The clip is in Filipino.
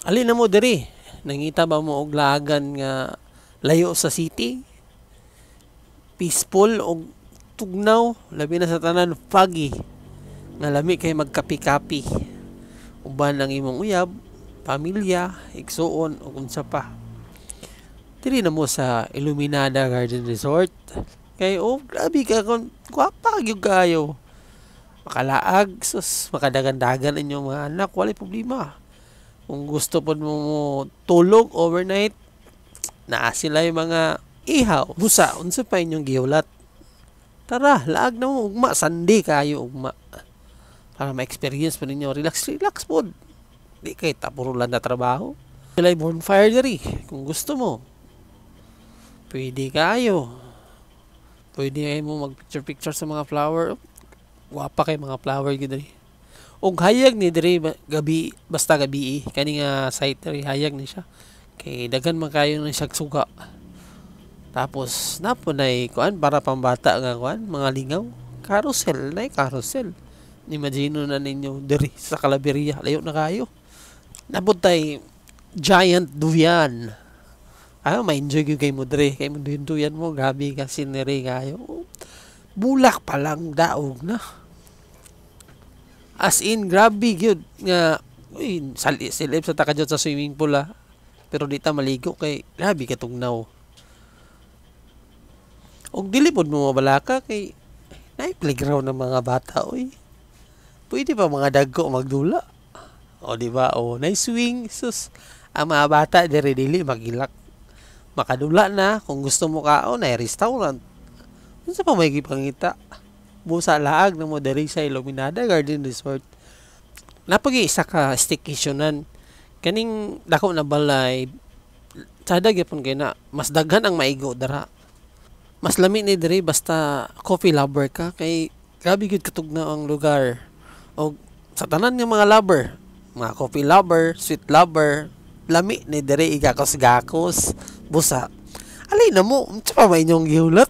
Alin na mo diri? Nangita ba mo og lagan nga layo sa city? Peaceful og tugnaw, labi na sa tanan foggy. Nga lami kay magkapi-kapi. Uban ang imong uyab, pamilya, igsuon ug unsa pa. Diri na mo sa Illuminada Garden Resort. Kay grabe ka kon gwapa gyud kayo. Makalaag, sus, makadagan-dagan inyong mga anak, walay problema. Kung gusto po mo tulog overnight, naa sila yung mga ihaw. Busa, unsa pa inyong giulat? Tara, laag na mo, ugma, sandi kayo, ugma. Para ma-experience pa ninyo, relax po. Di kay tapurulan na trabaho. Sila bonfire diri, kung gusto mo. Pwede kayo. Pwede kayo mo mag-picture-picture sa mga flower. Wapa kay mga flower gyud diri. Og hayag ni diri gabi basta gabi kani nga site diri hayag ni siya. Kay daghan man kayo na siya suga. Tapos napunay kuan para pambata nga kuan mga lingaw. Carousel na carousel. Imagine na ninyo diri sa Calaveria layo na kayo. Nabuntay giant duyan. Ayo ma-enjoy gyud kay mo diri kay mo duyan mo gabi ka scenery kayo. Bulak pa lang daog na. As in, grabe gyud nga silip sa takadyo sa swimming pool pero di ta maligo kay grabe ka tugnaw. Og dili pod mo mabalaka kay naay playground ng mga bata oy. Pwede pa mga dagko magdula. O di ba? O naay swing sus. Ang mga bata dili magilak. Makadula na kung gusto mo kaon naay restaurant. Unsa pa may gipangita? Busa laag na mo diri sa Illuminada Garden Resort. Napag-iisa ka staycationan. Kaning dako na balay sada gyapon kay na mas daghan ang maigo dara. Mas lami ni diri basta coffee lover ka kay grabe gyud katugnaw ang lugar. Og sa tanan nga mga lover, mga coffee lover, sweet lover, lami ni diri igakos-gakos. Busa alay na mo, unsa pa may inyong gihulat?